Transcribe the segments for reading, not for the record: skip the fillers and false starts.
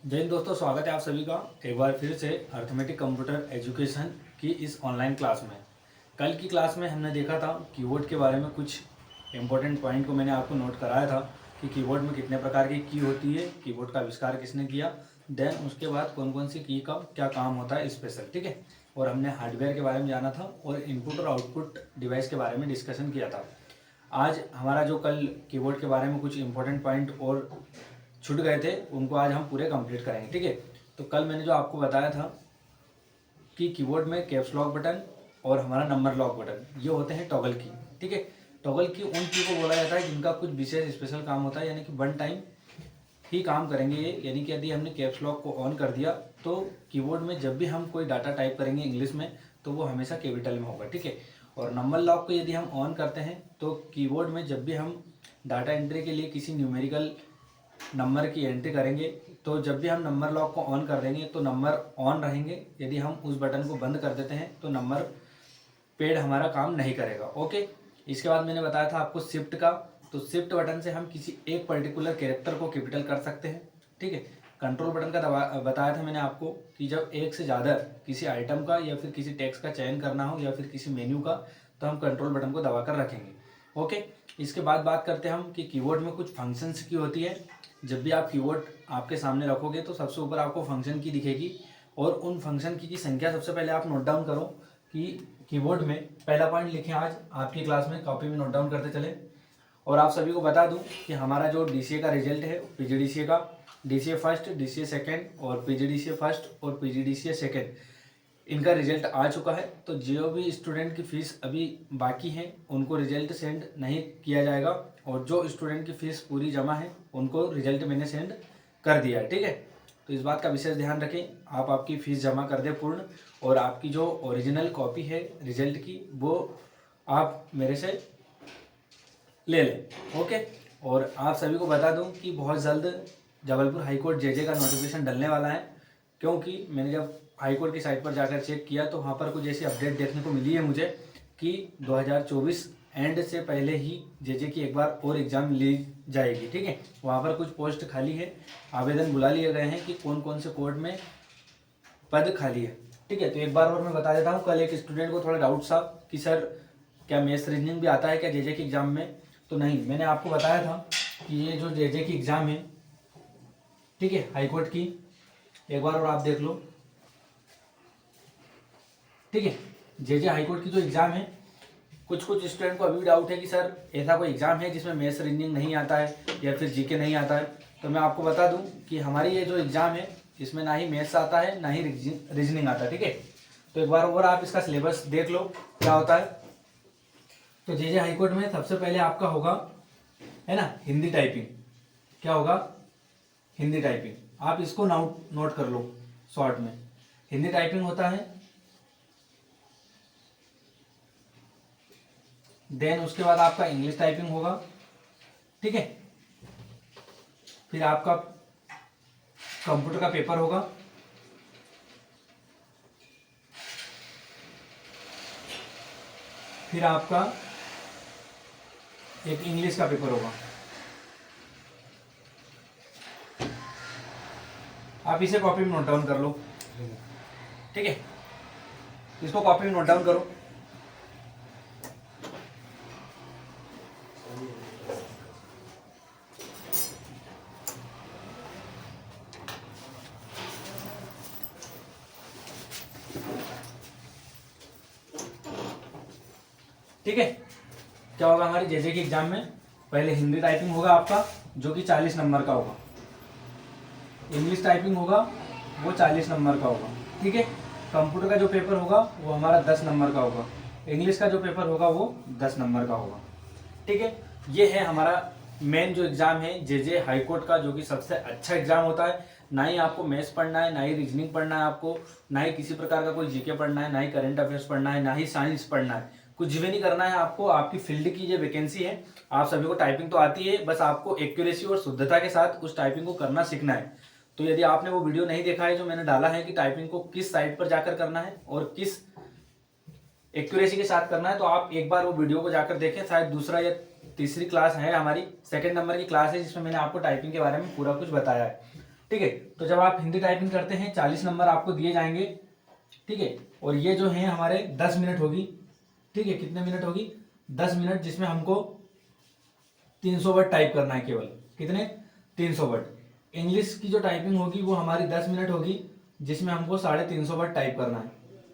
जय हिंद दोस्तों, स्वागत है आप सभी का एक बार फिर से अर्थमेटिक कंप्यूटर एजुकेशन की इस ऑनलाइन क्लास में। कल की क्लास में हमने देखा था कीबोर्ड के बारे में, कुछ इंपॉर्टेंट पॉइंट को मैंने आपको नोट कराया था कि कीबोर्ड में कितने प्रकार की की होती है, कीबोर्ड का आविष्कार किसने किया, देन उसके बाद कौन कौन सी की का क्या काम होता है स्पेशल, ठीक है। और हमने हार्डवेयर के बारे में जाना था और इनपुट और आउटपुट डिवाइस के बारे में डिस्कशन किया था। आज हमारा जो कल कीबोर्ड के बारे में कुछ इंपॉर्टेंट पॉइंट और छूट गए थे उनको आज हम पूरे कंप्लीट करेंगे, ठीक है। तो कल मैंने जो आपको बताया था कि कीबोर्ड में कैप्स लॉक बटन और हमारा नंबर लॉक बटन ये होते हैं टॉगल की, ठीक है। टॉगल की उन की को बोला जाता है जिनका कुछ विशेष स्पेशल काम होता है, यानी कि वन टाइम ही काम करेंगे ये। यानी कि यदि हमने कैप्स लॉक को ऑन कर दिया तो कीबोर्ड में जब भी हम कोई डाटा टाइप करेंगे इंग्लिश में तो वो हमेशा कैपिटल में होगा, ठीक है। और नंबर लॉक को यदि हम ऑन करते हैं तो कीबोर्ड में जब भी हम डाटा एंट्री के लिए किसी न्यूमेरिकल नंबर की एंट्री करेंगे तो जब भी हम नंबर लॉक को ऑन कर देंगे तो नंबर ऑन रहेंगे। यदि हम उस बटन को बंद कर देते हैं तो नंबर पैड हमारा काम नहीं करेगा, ओके। इसके बाद मैंने बताया था आपको शिफ्ट का, तो शिफ्ट बटन से हम किसी एक पर्टिकुलर कैरेक्टर को कैपिटल कर सकते हैं, ठीक है। कंट्रोल बटन का बताया था मैंने आपको कि जब एक से ज़्यादा किसी आइटम का या फिर किसी टेक्स्ट का चयन करना हो या फिर किसी मेन्यू का तो हम कंट्रोल बटन को दबाकर रखेंगे, ओके। इसके बाद बात करते हैं हम कि कीबोर्ड में कुछ फंक्शंस की होती है। जब भी आप कीबोर्ड आपके सामने रखोगे तो सबसे ऊपर आपको फंक्शन की दिखेगी और उन फंक्शन की संख्या सबसे पहले आप नोट डाउन करो कि कीबोर्ड में पहला पॉइंट लिखें आज आपकी क्लास में, कॉपी में नोट डाउन करते चले। और आप सभी को बता दूं कि हमारा जो डीसीए का रिजल्ट है, पीजीडीसीए का, डीसीए फर्स्ट, डीसीए सेकंड और पीजीडीसीए फर्स्ट और पीजीडीसीए सेकंड, इनका रिजल्ट आ चुका है। तो जो भी स्टूडेंट की फ़ीस अभी बाकी है उनको रिजल्ट सेंड नहीं किया जाएगा और जो स्टूडेंट की फ़ीस पूरी जमा है उनको रिजल्ट मैंने सेंड कर दिया है, ठीक है। तो इस बात का विशेष ध्यान रखें, आप आपकी फ़ीस जमा कर दें पूर्ण और आपकी जो ओरिजिनल कॉपी है रिजल्ट की वो आप मेरे से ले लें, ओके। और आप सभी को बता दूं कि बहुत जल्द जबलपुर हाईकोर्ट जेजे का नोटिफिकेशन डलने वाला है, क्योंकि मैंने जब हाईकोर्ट की साइट पर जाकर चेक किया तो वहाँ पर कुछ ऐसी अपडेट देखने को मिली है मुझे कि 2024 एंड से पहले ही जेजे की एक बार और एग्ज़ाम ली जाएगी, ठीक है। वहाँ पर कुछ पोस्ट खाली है, आवेदन बुला लिए गए हैं कि कौन कौन से कोर्ट में पद खाली है, ठीक है। तो एक बार और मैं बता देता हूँ, कल एक स्टूडेंट को थोड़ा डाउट था कि सर क्या मैथ्स रीजनिंग भी आता है क्या जेजे के एग्ज़ाम में, तो नहीं, मैंने आपको बताया था कि ये जो जेजे की एग्ज़ाम है, ठीक है, हाईकोर्ट की, एक बार और आप देख लो, ठीक है। जेजे हाईकोर्ट की जो एग्ज़ाम है, कुछ स्टूडेंट को अभी भी डाउट है कि सर ऐसा कोई एग्ज़ाम है जिसमें मैथ्स रीजनिंग नहीं आता है या फिर जीके नहीं आता है। तो मैं आपको बता दूं कि हमारी ये जो एग्ज़ाम है इसमें ना ही मैथ्स आता है ना ही रीजनिंग आता है, ठीक है। तो एक बार और आप इसका सिलेबस देख लो क्या होता है। तो जेजे हाईकोर्ट में सबसे पहले आपका होगा, है ना, हिंदी टाइपिंग। क्या होगा? हिंदी टाइपिंग। आप इसको नोट कर लो शॉर्ट में, हिंदी टाइपिंग होता है। देन उसके बाद आपका इंग्लिश टाइपिंग होगा, ठीक है। फिर आपका कंप्यूटर का पेपर होगा, फिर आपका एक इंग्लिश का पेपर होगा। आप इसे कॉपी में नोट डाउन कर लो, ठीक है। इसको कॉपी में नोट डाउन करो। ठीक है, क्या होगा हमारी जेजे की एग्जाम में? पहले हिंदी टाइपिंग होगा आपका जो कि 40 नंबर का होगा, इंग्लिश टाइपिंग होगा वो 40 नंबर का होगा, ठीक है। कंप्यूटर का जो पेपर होगा वो हमारा 10 नंबर का होगा, इंग्लिश का जो पेपर होगा वो 10 नंबर का होगा, ठीक है। ये है हमारा मेन जो एग्जाम है जेजे हाईकोर्ट का, जो कि सबसे अच्छा एग्जाम होता है। ना ही आपको मैथ्स पढ़ना है, ना ही रीजनिंग पढ़ना है आपको, ना ही किसी प्रकार का कोई जीके पढ़ना है, ना ही करंट अफेयर्स पढ़ना है, ना ही साइंस पढ़ना है, कुछ भी नहीं करना है आपको। आपकी फील्ड की जो वैकेंसी है, आप सभी को टाइपिंग तो आती है, बस आपको एक्यूरेसी और शुद्धता के साथ उस टाइपिंग को करना सीखना है। तो यदि आपने वो वीडियो नहीं देखा है जो मैंने डाला है कि टाइपिंग को किस साइट पर जाकर करना है और किस एक्यूरेसी के साथ करना है, तो आप एक बार वो वीडियो को जाकर देखें। शायद दूसरा या तीसरी क्लास है हमारी, सेकंड नंबर की क्लास है जिसमें मैंने आपको टाइपिंग के बारे में पूरा कुछ बताया है। ठीक है। तो जब आप हिंदी टाइपिंग करते हैं 40 नंबर आपको दिए जाएंगे, ठीक है। और ये जो है हमारे 10 मिनट होगी, ठीक है। कितने मिनट होगी? 10 मिनट, जिसमें हमको 300 वर्ड टाइप करना है केवल। कितने? 300 वर्ड। इंग्लिश की जो टाइपिंग होगी वो हमारी 10 मिनट होगी, जिसमें हमको 350 वर्ड टाइप करना है,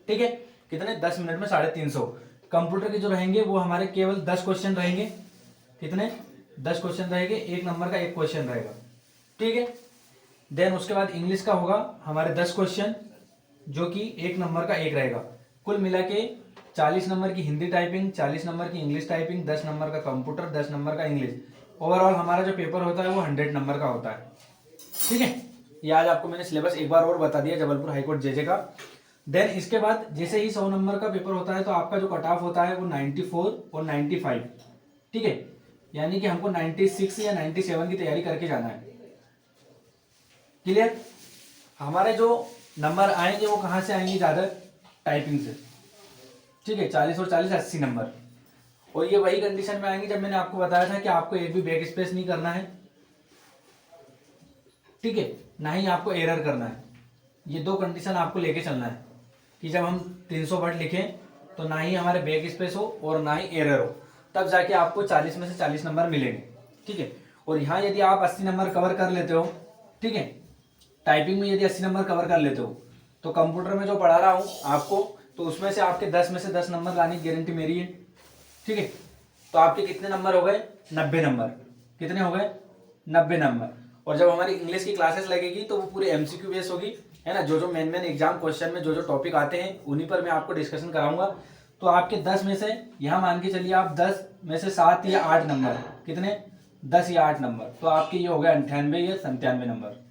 ठीक है। कितने? 10 मिनट में 350। कंप्यूटर के जो रहेंगे वो हमारे केवल 10 क्वेश्चन रहेंगे। कितने? 10 क्वेश्चन रहेंगे, 1 नंबर का 1 क्वेश्चन रहेगा, ठीक है। देन उसके बाद इंग्लिश का होगा हमारे 10 क्वेश्चन, जो कि 1 नंबर का 1 रहेगा। कुल मिला के 40 नंबर की हिंदी टाइपिंग, 40 नंबर की इंग्लिश टाइपिंग, 10 नंबर का कंप्यूटर, 10 नंबर का इंग्लिश। ओवरऑल हमारा जो पेपर होता है वो 100 नंबर का होता है, ठीक है। ये आज आपको मैंने सिलेबस एक बार और बता दिया जबलपुर हाईकोर्ट जेजे का। देन इसके बाद जैसे ही 100 नंबर का पेपर होता है तो आपका जो कट ऑफ होता है वो 94 और 95, ठीक है। यानी कि हमको 96 या 97 की तैयारी करके जाना है। क्लियर? हमारे जो नंबर आएंगे वो कहाँ से आएंगे? ज्यादा टाइपिंग से, ठीक है। 40 और 40 80 नंबर। और ये वही कंडीशन में आएंगे जब मैंने आपको बताया था कि आपको एक भी बैक स्पेस नहीं करना है, ठीक है। ना ही आपको एरर करना है। ये 2 कंडीशन आपको लेके चलना है कि जब हम 300 वर्ड लिखें तो ना ही हमारे बैक स्पेस हो और ना ही एरर हो, तब जाके आपको 40 में से 40 नंबर मिलेंगे, ठीक है। और यहाँ यदि आप 80 नंबर कवर कर लेते हो, ठीक है, टाइपिंग में यदि 80 नंबर कवर कर लेते हो, तो कंप्यूटर में जो पढ़ा रहा हूँ आपको, तो उसमें से आपके 10 में से 10 नंबर लाने की गारंटी मेरी है, ठीक है। तो आपके कितने नंबर हो गए? 90 नंबर। कितने हो गए? 90 नंबर। और जब हमारी इंग्लिश की क्लासेस लगेगी तो वो पूरी एमसीक्यू बेस होगी, है ना। जो जो मेन मेन एग्जाम क्वेश्चन में जो जो टॉपिक आते हैं उन्हीं पर मैं आपको डिस्कशन कराऊंगा। तो आपके 10 में से, यहाँ मान के चलिए आप 10 में से 7 या 8 नंबर, कितने? 10 या 8 नंबर, तो आपके ये हो गए 98 या 97 नंबर।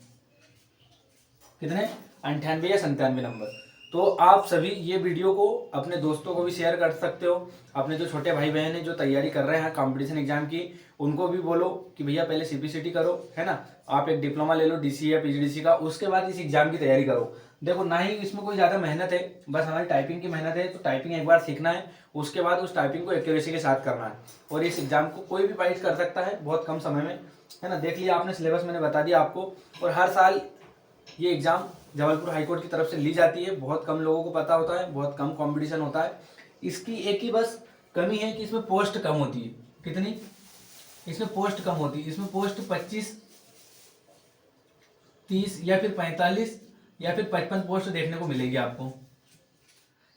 कितने? 98 या 97 नंबर। तो आप सभी ये वीडियो को अपने दोस्तों को भी शेयर कर सकते हो। अपने जो छोटे भाई बहन हैं जो तैयारी कर रहे हैं कंपटीशन एग्जाम की, उनको भी बोलो कि भैया पहले सीपीसीटी करो, है ना। आप एक डिप्लोमा ले लो डीसी या पीजीडीसी का, उसके बाद इस एग्जाम की तैयारी करो। देखो ना ही इसमें कोई ज़्यादा मेहनत है, बस हमारी टाइपिंग की मेहनत है। तो टाइपिंग एक बार सीखना है, उसके बाद उस टाइपिंग को एक्यूरेसी के साथ करना है। और इस एग्जाम को कोई भी पाइट कर सकता है बहुत कम समय में, है ना। देख लिया आपने, सिलेबस मैंने बता दिया आपको। और हर साल ये एग्जाम जबलपुर हाईकोर्ट की तरफ से ली जाती है। बहुत कम लोगों को पता होता है, बहुत कम कंपटीशन होता है। इसकी एक ही बस कमी है कि इसमें पोस्ट कम होती है। कितनी? इसमें पोस्ट कम होती है। इसमें पोस्ट 25, 30 या फिर 45 या फिर 55 पोस्ट देखने को मिलेगी आपको,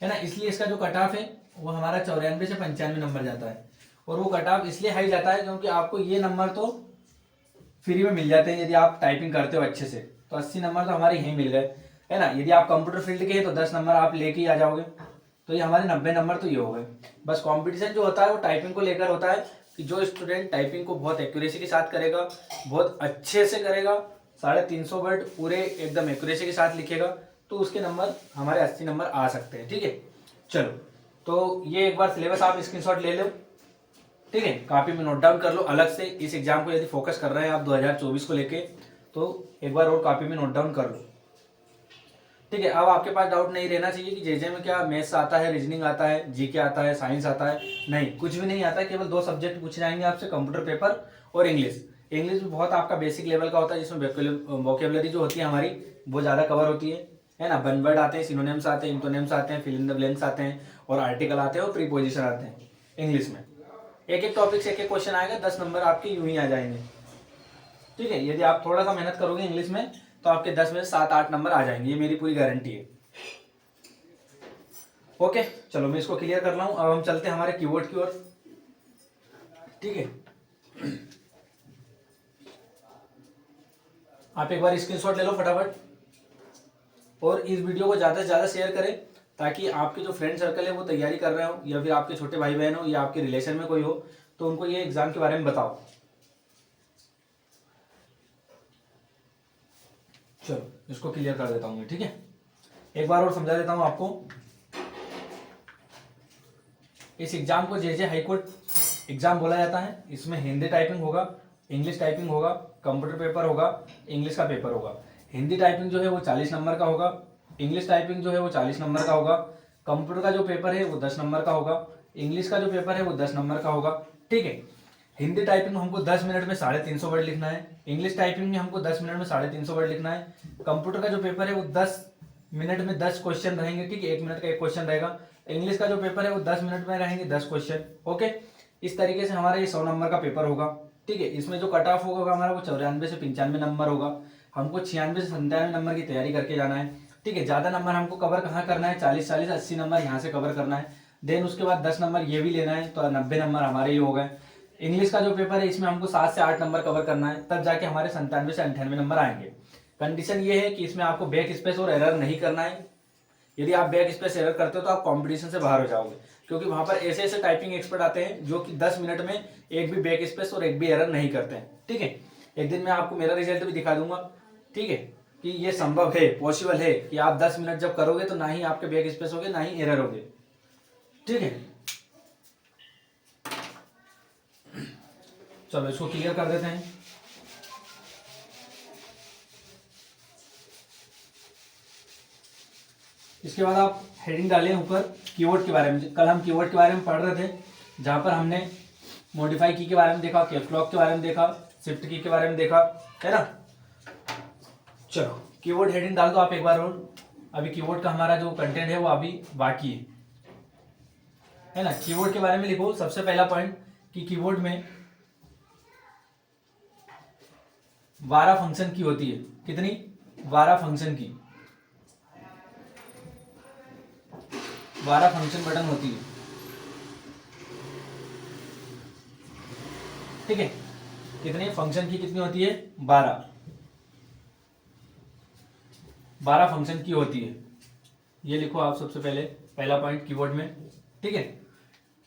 है ना। इसलिए इसका जो कट ऑफ है वो हमारा 94 से 95 नंबर जाता है। और वो कट ऑफ इसलिए हाई जाता है क्योंकि आपको ये नंबर तो फ्री में मिल जाते हैं यदि आप टाइपिंग करते हो अच्छे से। तो 80 नंबर तो हमारे यहीं मिल गए, है ना। यदि आप कंप्यूटर फील्ड के हैं तो 10 नंबर आप लेके ही आ जाओगे। तो ये हमारे 90 नंबर तो ये हो गए। बस कंपटीशन जो होता है वो टाइपिंग को लेकर होता है कि जो स्टूडेंट टाइपिंग को बहुत एक्यूरेसी के साथ करेगा, बहुत अच्छे से करेगा, 350 वर्ड पूरे एकदम एक्यूरेसी के साथ लिखेगा, तो उसके नंबर हमारे 80 नंबर आ सकते हैं, ठीक है। चलो, तो ये एक बार सिलेबस आप स्क्रीनशॉट ले लो, ठीक है। कॉपी में नोट डाउन कर लो अलग से। इस एग्जाम को यदि फोकस कर रहे हैं आप 2024 को लेके, तो एक बार और कॉपी में नोट डाउन कर लो, ठीक है। अब आपके पास डाउट नहीं रहना चाहिए कि जेजे में क्या मैथ्स आता है, रीजनिंग आता है, जीके आता है, साइंस आता है। नहीं, कुछ भी नहीं आता है। केवल 2 सब्जेक्ट पूछे जाएंगे आपसे, कंप्यूटर पेपर और इंग्लिश। इंग्लिश भी बहुत आपका बेसिक लेवल का होता है, जिसमें वोकेबलरी जो होती है हमारी वो ज़्यादा कवर होती है ना। वन वर्ड आते हैं, सिनोनिम्स आते हैं, इंटोनिम्स आते हैं, फिल इन द ब्लैंक्स आते हैं, और आर्टिकल आते हैं, और प्रीपोजिशन आते हैं इंग्लिश में। एक एक टॉपिक से एक एक क्वेश्चन आएगा, 10 नंबर आपके यूं ही आ जाएंगे, ठीक है। यदि आप थोड़ा सा मेहनत करोगे इंग्लिश में तो आपके 10 में से 7-8 नंबर आ जाएंगे, ये मेरी पूरी गारंटी है। ओके, चलो मैं इसको क्लियर कर रहा हूं। अब हम चलते हैं हमारे कीवर्ड की ओर, ठीक है। आप एक बार स्क्रीनशॉट ले लो फटाफट, और इस वीडियो को ज़्यादा से ज़्यादा शेयर करें, ताकि आपके जो फ्रेंड सर्कल है वो तैयारी कर रहे हो, या फिर आपके छोटे भाई बहन हो, या आपके रिलेशन में कोई हो, तो उनको ये एग्जाम के बारे में बताओ। चलो, इसको क्लियर कर देता हूँ मैं, ठीक है। एक बार और समझा देता हूँ आपको। इस एग्जाम को जेजे हाईकोर्ट एग्जाम बोला जाता है। इसमें हिंदी टाइपिंग होगा, इंग्लिश टाइपिंग होगा, कंप्यूटर पेपर होगा, इंग्लिश का पेपर होगा। हिंदी टाइपिंग जो है वो 40 नंबर का होगा, इंग्लिश टाइपिंग जो है वो 40 नंबर का होगा, कंप्यूटर का जो पेपर है वो 10 नंबर का होगा, इंग्लिश का जो पेपर है वो 10 नंबर का होगा, ठीक है। हिंदी टाइपिंग में हमको 10 मिनट में 350 वर्ड लिखना है, इंग्लिश टाइपिंग में हमको 10 मिनट में 350 वर्ड लिखना है। कंप्यूटर का जो पेपर है वो 10 मिनट में 10 क्वेश्चन रहेंगे, ठीक है, 1 मिनट का 1 क्वेश्चन रहेगा। इंग्लिश का जो पेपर है वो 10 मिनट में रहेंगे 10 क्वेश्चन। ओके, इस तरीके से हमारा ये 100 नंबर का पेपर होगा, ठीक है। इसमें जो कट ऑफ होगा हमारा वो 94 से 95 नंबर होगा। हमको 96 से 97 नंबर की तैयारी करके जाना है, ठीक है। ज़्यादा नंबर हमको कवर कहाँ करना है, 40 80 नंबर यहाँ से कवर करना है। देन उसके बाद 10 नंबर ये भी लेना है, तो 90 नंबर हमारे ये हो गए। इंग्लिश का जो पेपर है इसमें हमको 7 से 8 नंबर कवर करना है, तब जाके हमारे 97 से 98 नंबर आएंगे। कंडीशन ये है कि इसमें आपको बैक स्पेस और एरर नहीं करना है। यदि आप बैक स्पेस एरर करते हो तो आप कंपटीशन से बाहर हो जाओगे, क्योंकि वहां पर ऐसे ऐसे टाइपिंग एक्सपर्ट आते हैं जो कि 10 मिनट में एक भी बैक स्पेस और एक भी एरर नहीं करते हैं, ठीक है। एक दिन मैं आपको मेरा रिजल्ट भी दिखा दूंगा, ठीक है, कि ये संभव है, पॉसिबल है कि आप 10 मिनट जब करोगे तो ना ही आपके बैक स्पेस होगे ना ही एरर होगे, ठीक है। चलो इसको क्लियर कर देते हैं। इसके बाद आप हेडिंग डालें ऊपर कीवर्ड के बारे में। कल हम कीवर्ड के बारे में पढ़ रहे थे, जहां पर हमने मॉडिफाई की के बारे में देखा, कैप्स लॉक के बारे में देखा, शिफ्ट की के बारे में देखा, है ना। चलो कीवर्ड हेडिंग डाल दो आप एक बार और। अभी कीवर्ड का हमारा जो कंटेंट है वो अभी बाकी है ना। कीवर्ड के बारे में लिखो सबसे पहला पॉइंट कि कीवर्ड में 12 फंक्शन की होती है। कितनी? 12 फंक्शन की, 12 फंक्शन बटन होती है, ठीक है। कितने फंक्शन की कितनी होती है? 12 फंक्शन की होती है। ये लिखो आप सबसे पहले, पहला पॉइंट कीवर्ड में, ठीक है।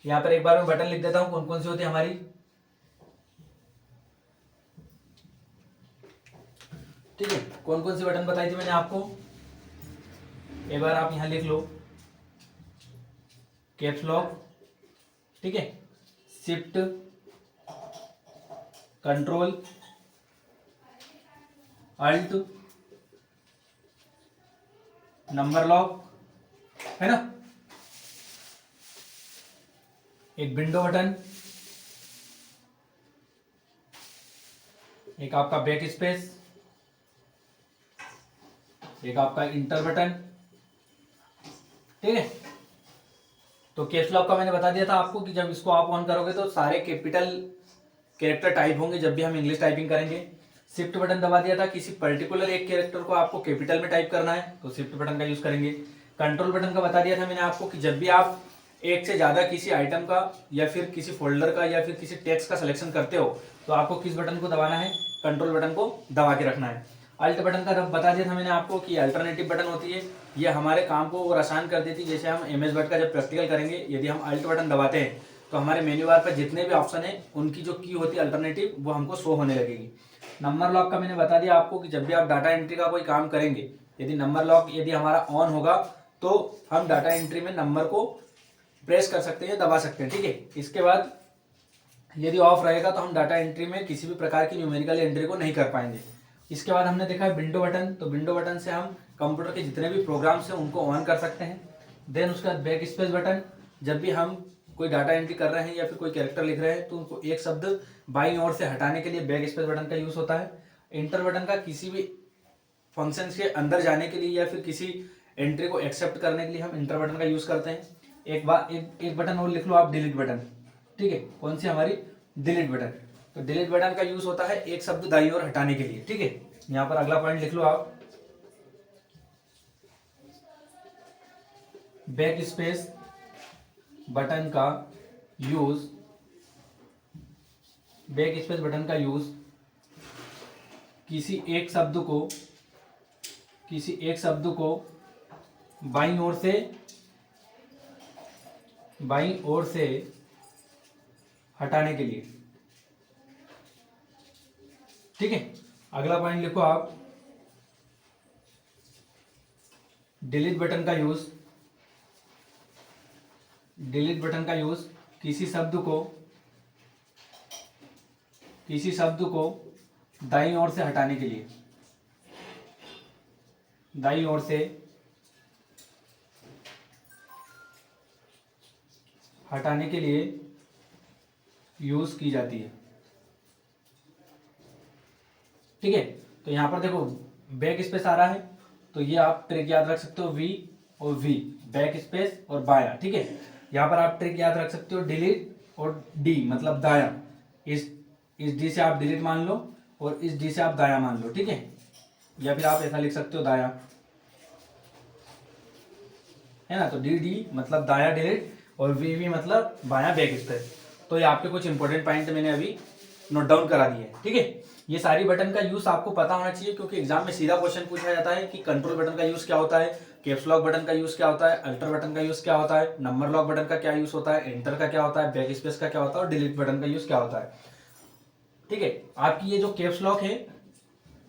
यहां पर एक बार मैं बटन लिख देता हूं कौन कौन सी होती है हमारी, ठीक है। कौन कौन सी बटन बताई थी मैंने आपको, एक बार आप यहां लिख लो। कैप्स लॉक, ठीक है, shift, control, alt, number lock, है ना, एक विंडो बटन, एक आपका बैक स्पेस, एक आपका इंटर बटन, ठीक है। तो कैप्स लॉक का मैंने बता दिया था आपको कि जब इसको आप ऑन करोगे तो सारे कैपिटल कैरेक्टर टाइप होंगे जब भी हम इंग्लिश टाइपिंग करेंगे। शिफ्ट बटन दबा दिया था, किसी पर्टिकुलर एक कैरेक्टर को आपको कैपिटल में टाइप करना है तो शिफ्ट बटन का यूज करेंगे। कंट्रोल बटन का बता दिया था मैंने आपको कि जब भी आप एक से ज्यादा किसी आइटम का या फिर किसी फोल्डर का या फिर किसी टेक्स्ट का सिलेक्शन करते हो तो आपको किस बटन को दबाना है, कंट्रोल बटन को दबा के रखना है। अल्ट बटन का बता दिया था मैंने आपको कि अल्टरनेटिव बटन होती है, ये हमारे काम को और आसान कर देती है। जैसे हम MS वर्ड का जब प्रैक्टिकल करेंगे, यदि हम अल्ट बटन दबाते हैं तो हमारे मेन्यू बार पर जितने भी ऑप्शन है उनकी जो की होती है अल्टरनेटिव वो हमको शो होने लगेगी। नंबर लॉक का मैंने बता दिया आपको कि जब भी आप डाटा एंट्री का कोई काम करेंगे, यदि नंबर लॉक यदि हमारा ऑन होगा तो हम डाटा एंट्री में नंबर को प्रेस कर सकते हैं, दबा सकते हैं, ठीक है। इसके बाद यदि ऑफ रहेगा तो हम डाटा एंट्री में किसी भी प्रकार की न्यूमेरिकल एंट्री को नहीं कर पाएंगे। इसके बाद हमने देखा है विंडो बटन, तो विंडो बटन से हम कंप्यूटर के जितने भी प्रोग्राम्स हैं उनको ऑन कर सकते हैं। देन उसके बाद बैक स्पेस बटन, जब भी हम कोई डाटा एंट्री कर रहे हैं या फिर कोई कैरेक्टर लिख रहे हैं तो उनको एक शब्द बाईं ओर से हटाने के लिए बैक स्पेस बटन का यूज होता है। इंटर बटन का किसी भी फंक्शन के अंदर जाने के लिए या फिर किसी एंट्री को एक्सेप्ट करने के लिए हम इंटर बटन का यूज करते हैं। एक बटन और लिख लो आप, डिलीट बटन, ठीक है। कौन सी हमारी? Delete button. तो डिलीट बटन का यूज होता है एक शब्द दाईं ओर हटाने के लिए, ठीक है। यहां पर अगला पॉइंट लिख लो आप, बैक स्पेस बटन का यूज, बैक स्पेस बटन का यूज किसी एक शब्द को बाईं ओर से हटाने के लिए, ठीक है। अगला पॉइंट लिखो आप, डिलीट बटन का यूज किसी शब्द को दाईं ओर से हटाने के लिए, दाईं ओर से हटाने के लिए यूज की जाती है। ठीक है। तो यहाँ पर देखो बैक स्पेस आ रहा है, तो ये आप ट्रिक याद रख सकते हो, वी और वी, बैक स्पेस और बाया। ठीक है, यहाँ पर आप ट्रिक याद रख सकते हो, डिलीट और डी मतलब दाया। इस डी से आप डिलीट मान लो और इस डी से आप दाया मान लो। ठीक है, या फिर आप ऐसा लिख सकते हो दाया, है ना। तो डी डी मतलब दाया डिलीट और वी वी मतलब बाया बैक स्पेस। तो ये आपके कुछ इंपॉर्टेंट पॉइंट मैंने अभी नोट डाउन करा दिए। ठीक है, ये सारी बटन का यूज आपको पता होना चाहिए, क्योंकि एग्जाम में सीधा क्वेश्चन पूछा जाता है कि कंट्रोल बटन का यूज क्या होता है, कैप्स लॉक बटन का यूज क्या होता है, अल्टर बटन का यूज क्या होता है, नंबर लॉक बटन का क्या यूज होता है, एंटर का क्या होता है, बैक स्पेस का क्या होता है और डिलीट बटन का यूज क्या होता है। ठीक है, आपकी ये जो कैप्स लॉक है,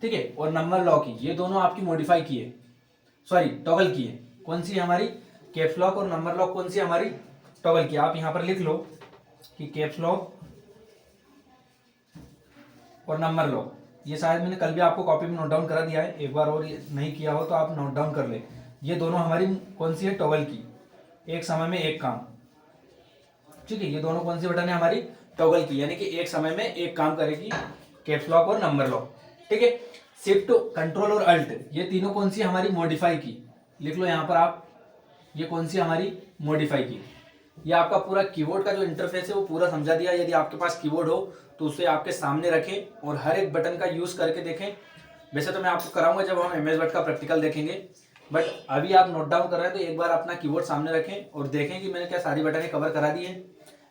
ठीक है, और नंबर लॉक की, ये दोनों आपकी मॉडिफाई की है, सॉरी टॉगल की है। कौन सी हमारी कैप्स लॉक और नंबर लॉक, कौन सी हमारी टॉगल की। आप यहां पर लिख लो कि कैप्स लॉक और नंबर लॉक, ये शायद मैंने कल भी आपको कॉपी में नोट डाउन करा दिया है, एक बार और नहीं किया हो तो आप नोट डाउन कर ले। ये दोनों हमारी कौन सी है, टॉगल की, एक समय में एक काम। ठीक है, ये दोनों कौन सी बटन है हमारी, टॉगल की, यानी कि एक समय में एक काम करेगी, कैप्स लॉक और नंबर लॉक। ठीक है, शिफ्ट, कंट्रोल और अल्ट, ये तीनों कौन सी हमारी मॉडिफाई की, लिख लो यहाँ पर आप, ये कौन सी हमारी मॉडिफाई की। ये आपका पूरा कीबोर्ड का जो इंटरफेस है वो पूरा समझा दिया। यदि आपके पास कीबोर्ड हो तो उसे आपके सामने रखें और हर एक बटन का यूज करके देखें। वैसे तो मैं आपको कराऊंगा जब हम MS वर्ड का प्रैक्टिकल देखेंगे, बट अभी आप नोट डाउन कर रहे हैं तो एक बार अपना कीबोर्ड सामने रखें और देखें कि मैंने क्या सारी बटनें कवर करा दी है।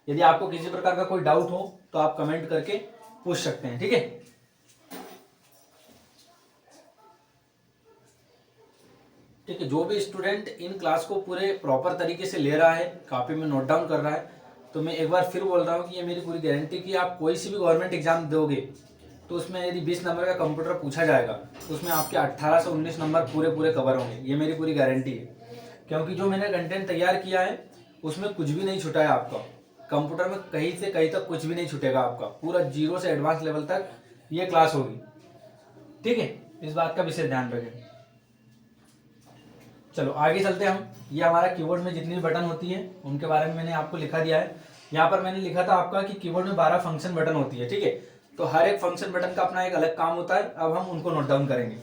यदि आपको किसी प्रकार का कोई डाउट हो तो आप कमेंट करके पूछ सकते हैं। ठीक है, ठीक है, जो भी स्टूडेंट इन क्लास को पूरे प्रॉपर तरीके से ले रहा है, कॉपी में नोट डाउन कर रहा है, तो मैं एक बार फिर बोल रहा हूँ कि ये मेरी पूरी गारंटी कि आप कोई सी भी गवर्नमेंट एग्जाम दोगे तो उसमें यदि 20 नंबर का कंप्यूटर पूछा जाएगा तो उसमें आपके 18 से 19 नंबर पूरे पूरे कवर होंगे। ये मेरी पूरी गारंटी है, क्योंकि जो मैंने कंटेंट तैयार किया है उसमें कुछ भी नहीं छुटा है आपका। कंप्यूटर में कहीं से कहीं तक कुछ भी नहीं छुटेगा आपका, पूरा जीरो से एडवांस लेवल तक ये क्लास होगी। ठीक है, इस बात का विशेष ध्यान रखें। चलो आगे चलते हैं हम। ये हमारा कीबोर्ड में जितनी भी बटन होती है उनके बारे में मैंने आपको लिखा दिया है। यहाँ पर मैंने लिखा था आपका कि कीबोर्ड में 12 फंक्शन बटन होती है। ठीक है, तो हर एक फंक्शन बटन का अपना एक अलग काम होता है। अब हम उनको नोट डाउन करेंगे।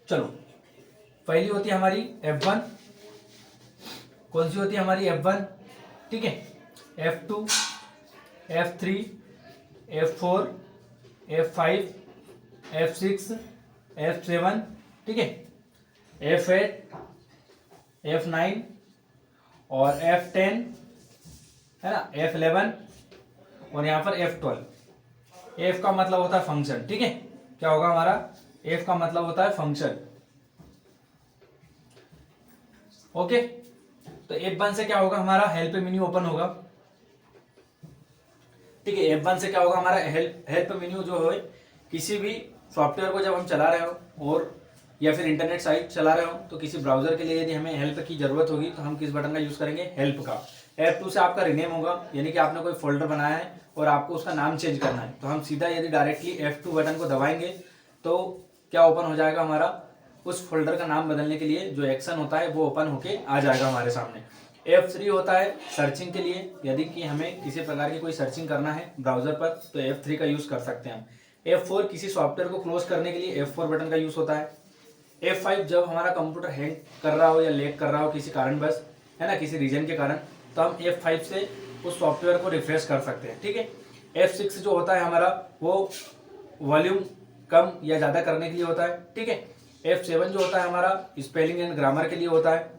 चलो, पहली होती है हमारी F1। कौन सी होती है हमारी F1? ठीक है, F2, F3, F4, F5, F6, F7, ठीक है, F8, F9 और F10, है ना, F11 और यहाँ पर F12। F का मतलब होता है फंक्शन। ठीक है, क्या होगा हमारा, F का मतलब होता है फंक्शन। ओके, तो F1 से क्या होगा, हमारा हेल्प मेन्यू ओपन होगा। ठीक है, F1 से क्या होगा, हमारा हेल्प मेन्यू जो है, किसी भी सॉफ्टवेयर को जब हम चला रहे हो और या फिर इंटरनेट साइट चला रहे हो तो किसी ब्राउजर के लिए यदि हमें हेल्प की जरूरत होगी तो हम किस बटन का यूज करेंगे, हेल्प का। F2 से आपका रिनेम होगा, यानी कि आपने कोई फोल्डर बनाया है और आपको उसका नाम चेंज करना है, तो हम सीधा यदि डायरेक्टली F2 बटन को दबाएंगे तो क्या ओपन हो जाएगा, हमारा उस फोल्डर का नाम बदलने के लिए जो एक्शन होता है वो ओपन होके आ जाएगा हमारे सामने। F3 होता है सर्चिंग के लिए, यदि कि हमें किसी प्रकार की कोई सर्चिंग करना है ब्राउजर पर तो F3 का यूज कर सकते हैं हम। F4 किसी सॉफ्टवेयर को क्लोज करने के लिए F4 बटन का यूज होता है। F5 जब हमारा कंप्यूटर हैंग कर रहा हो या लैग कर रहा हो किसी कारणवश, है ना, किसी रीजन के कारण, तो हम F5 से उस सॉफ्टवेयर को रिफ्रेश कर सकते हैं। ठीक है, F6 जो होता है हमारा वो वॉल्यूम कम या ज़्यादा करने के लिए होता है। ठीक है, F7 जो होता है हमारा स्पेलिंग एंड ग्रामर के लिए होता है।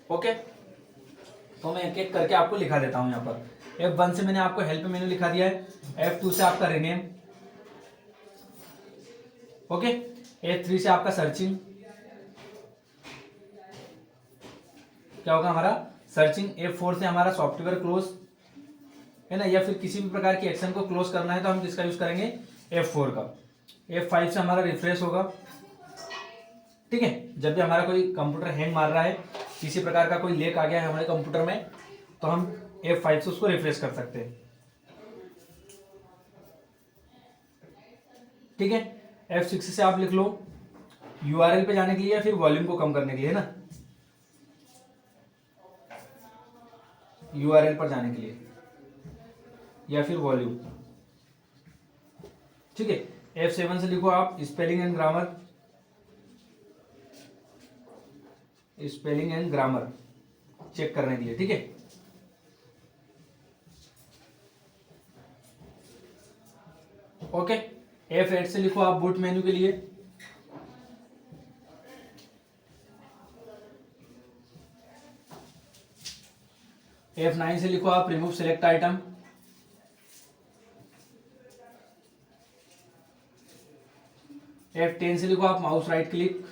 ओके, तो मैं एक एक करके आपको लिखा देता हूँ। यहाँ पर F1 से मैंने आपको हेल्प मेन्यू लिखा दिया है, F2 से आपका रिनेम, ओके, F3 से आपका सर्चिंग, क्या होगा हमारा सर्चिंग। F4 से हमारा सॉफ्टवेयर क्लोज, है ना, या फिर किसी भी प्रकार की एक्शन को क्लोज करना है तो हम किसका यूज करेंगे, F4 का। F5 से हमारा रिफ्रेश होगा। ठीक है, जब भी हमारा कोई कंप्यूटर हैंग मार रहा है, किसी प्रकार का कोई लेक आ गया है हमारे कंप्यूटर में, तो हम F5 से उसको रिफ्रेश कर सकते हैं। ठीक है, F6 से आप लिख लो यूआरएल पे जाने के लिए या फिर वॉल्यूम को कम करने के लिए, है ना, यूआरएल पर जाने के लिए या फिर वॉल्यूम। ठीक है, F7 से लिखो आप spelling and grammar, spelling and grammar check करने के लिए। ठीक है, ओके। F8 से लिखो आप बूट मेन्यू के लिए, F9 से लिखो आप रिमूव सेलेक्ट आइटम, F10 से लिखो आप माउस राइट क्लिक,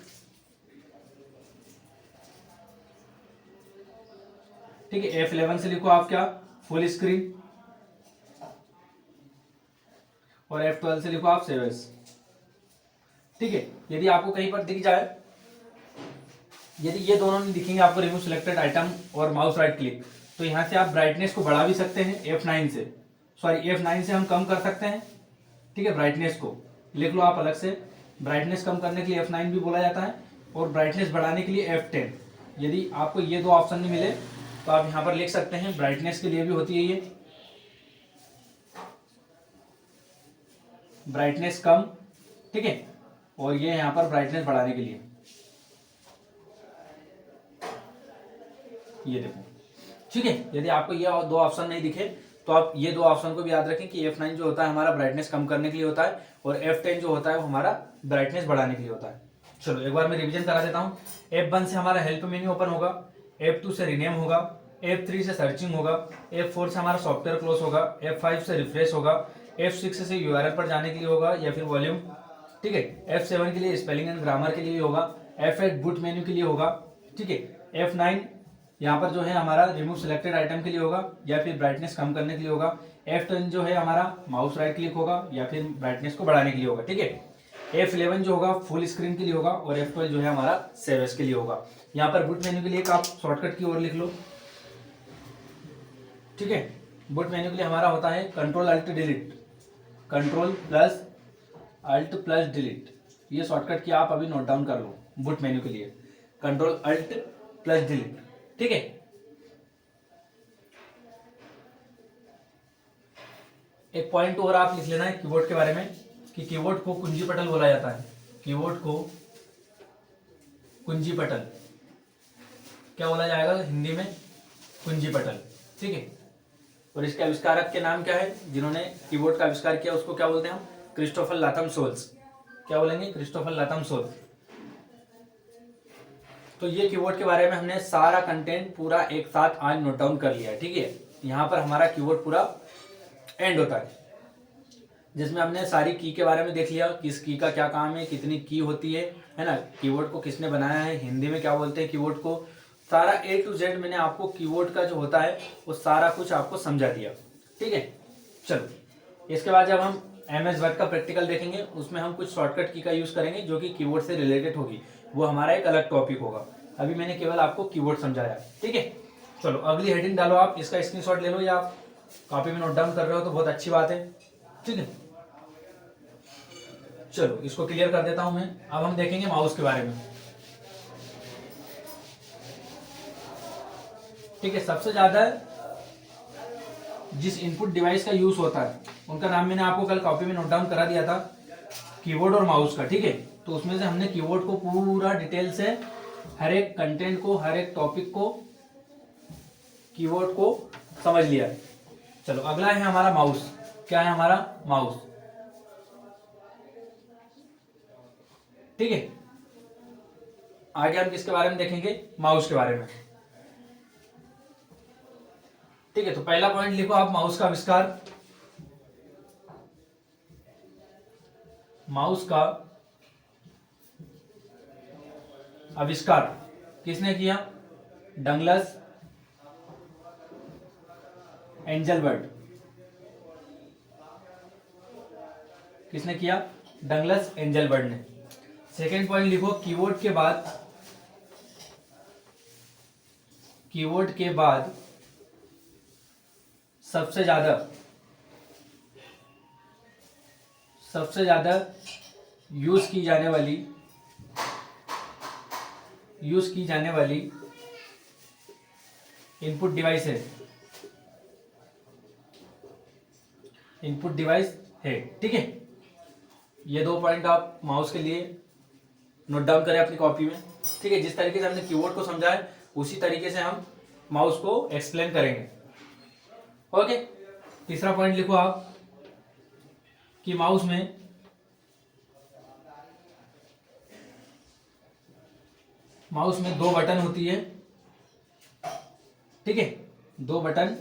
ठीक है। F11 से लिखो आप क्या, फुल स्क्रीन, और F12 से लिखो आप सेव एज। ठीक है, यदि आपको कहीं पर दिख जाए, यदि ये दोनों नहीं दिखेंगे आपको रिमूव सिलेक्टेड आइटम और माउस राइट क्लिक, तो यहाँ से आप ब्राइटनेस को बढ़ा भी सकते हैं F9 से, F9 से हम कम कर सकते हैं। ठीक है, ब्राइटनेस को लिख लो आप अलग से, ब्राइटनेस कम करने के लिए F9 भी बोला जाता है, और ब्राइटनेस बढ़ाने के लिए F10। यदि आपको ये दो ऑप्शन नहीं मिले तो आप यहाँ पर लिख सकते हैं, ब्राइटनेस के लिए भी होती है ये ब्राइटनेस कम, ठीक है, और ये यहाँ पर ब्राइटनेस बढ़ाने के लिए, ये देखो। ठीक है, यदि आपको ये दो ऑप्शन नहीं दिखे तो आप ये दो ऑप्शन को भी याद रखें कि F9 जो होता है हमारा ब्राइटनेस कम करने के लिए होता है, और F10 जो होता है वो हमारा ब्राइटनेस बढ़ाने के लिए होता है। चलो एक बार मैं रिवीजन करा देता हूँ। F1 से हमारा हेल्प मेन्यू ओपन होगा, F2 से रीनेम होगा, F3 से सर्चिंग होगा, F4 से हमारा सॉफ्टवेयर क्लोज होगा, F5 से रिफ्रेश होगा, F6 से यूआरएल पर जाने के लिए होगा या फिर वॉल्यूम। ठीक है, F7 के लिए स्पेलिंग एंड ग्रामर के लिए होगा, F8 बूट मेन्यू के लिए होगा। ठीक है, F9 यहाँ पर जो है हमारा रिमूव सिलेक्टेड आइटम के लिए होगा या फिर ब्राइटनेस कम करने के लिए होगा। F10 जो है हमारा माउस राइट क्लिक होगा या फिर ब्राइटनेस को बढ़ाने के लिए होगा। ठीक है, F11 जो होगा फुल स्क्रीन के लिए होगा, और F12 जो है हमारा सेव एज के लिए होगा। यहाँ पर बूट मेन्यू के लिए एक आप शॉर्टकट की ओर लिख लो। ठीक है, बूट मेन्यू के लिए हमारा होता है control alt delete, control plus alt plus delete. ये शॉर्टकट की आप अभी नोट डाउन कर लो बूट मेन्यू के लिए, कंट्रोल अल्ट प्लस डिलीट। ठीक है, एक पॉइंट और आप लिख लेना है कीबोर्ड के बारे में कि कीबोर्ड को कुंजी पटल बोला जाता है। कीबोर्ड को कुंजी पटल क्या बोला जाएगा हिंदी में, कुंजी पटल। ठीक है, और इसके आविष्कारक के नाम क्या है, जिन्होंने कीबोर्ड का आविष्कार किया उसको क्या बोलते हैं हम, क्रिस्टोफर लाथम सोल्स। क्या बोलेंगे, क्रिस्टोफर लाथम सोल्स। तो ये कीबोर्ड के बारे में हमने सारा कंटेंट पूरा एक साथ आज नोट डाउन कर लिया है। ठीक है, यहाँ पर हमारा कीबोर्ड पूरा एंड होता है, जिसमें हमने सारी की के बारे में देख लिया, किस की का क्या काम है, कितनी की होती है ना, कीबोर्ड को किसने बनाया है, हिंदी में क्या बोलते हैं कीबोर्ड को, सारा A to Z मैंने आपको कीबोर्ड का जो होता है वो सारा कुछ आपको समझा दिया। ठीक है, चलो इसके बाद जब हम MS वर्ड का प्रैक्टिकल देखेंगे उसमें हम कुछ शॉर्टकट की का यूज करेंगे जो कि कीबोर्ड से रिलेटेड होगी, वो हमारा एक अलग टॉपिक होगा। अभी मैंने केवल आपको कीबोर्ड समझाया। ठीक है, चलो अगली हेडिंग डालो आप, इसका स्क्रीनशॉट ले लो या आप कॉपी में नोट डाउन कर रहे हो तो बहुत अच्छी बात है। ठीक है, चलो इसको क्लियर कर देता हूं मैं। अब हम देखेंगे माउस के बारे में। ठीक है, सबसे ज्यादा जिस इनपुट डिवाइस का यूज होता है उनका नाम मैंने आपको कल कॉपी में नोट डाउन करा दिया था, कीबोर्ड और माउस का। ठीक है, तो उसमें से हमने कीबोर्ड को पूरा डिटेल से हर एक कंटेंट को, हर एक टॉपिक को, कीबोर्ड को समझ लिया है। चलो अगला है हमारा माउस। क्या है हमारा माउस। ठीक है, आगे हम किसके बारे में देखेंगे, माउस के बारे में। ठीक है, तो पहला पॉइंट लिखो आप, माउस का आविष्कार। माउस का आविष्कार किसने किया, डगलस एंजलबर्ट। किसने किया, डगलस एंजलबर्ट ने। सेकेंड पॉइंट लिखो, कीबोर्ड के बाद सबसे ज्यादा यूज की जाने वाली यूज की जाने वाली इनपुट डिवाइस है, इनपुट डिवाइस है। ठीक है, ये 2 पॉइंट आप माउस के लिए नोट डाउन करें अपनी कॉपी में। ठीक है, जिस तरीके से हमने कीबोर्ड को समझा है उसी तरीके से हम माउस को एक्सप्लेन करेंगे। ओके, तीसरा पॉइंट लिखो आप कि माउस में 2 बटन होती है। ठीक है, 2 बटन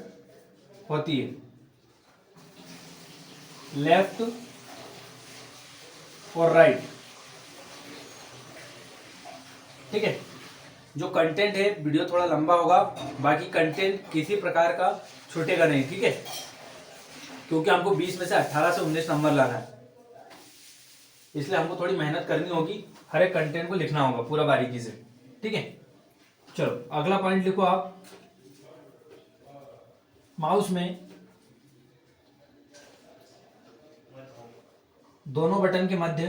होती है, लेफ्ट और राइट। ठीक है, जो कंटेंट है वीडियो थोड़ा लंबा होगा, बाकी कंटेंट किसी प्रकार का छूटेगा नहीं। ठीक है, क्योंकि हमको 20 में से 18 से 19 नंबर लाना है, इसलिए हमको थोड़ी मेहनत करनी होगी, हर एक कंटेंट को लिखना होगा पूरा बारीकी से। ठीक है, चलो अगला पॉइंट लिखो आप, माउस में दोनों बटन के मध्य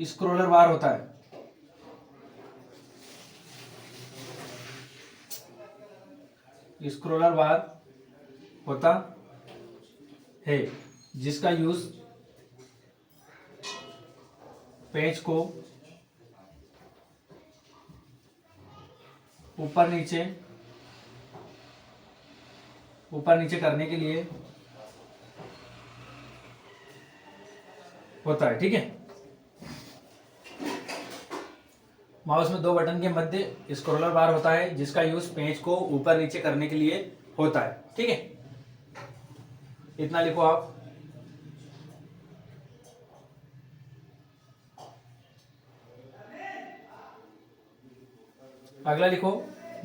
स्क्रोलर बार होता है। स्क्रोलर बार होता है, जिसका यूज पेज को ऊपर नीचे करने के लिए होता है। ठीक है, माउस में 2 बटन के मध्य स्क्रॉलर बार होता है, जिसका यूज पेज को ऊपर नीचे करने के लिए होता है। ठीक है, इतना लिखो आप। अगला लिखो,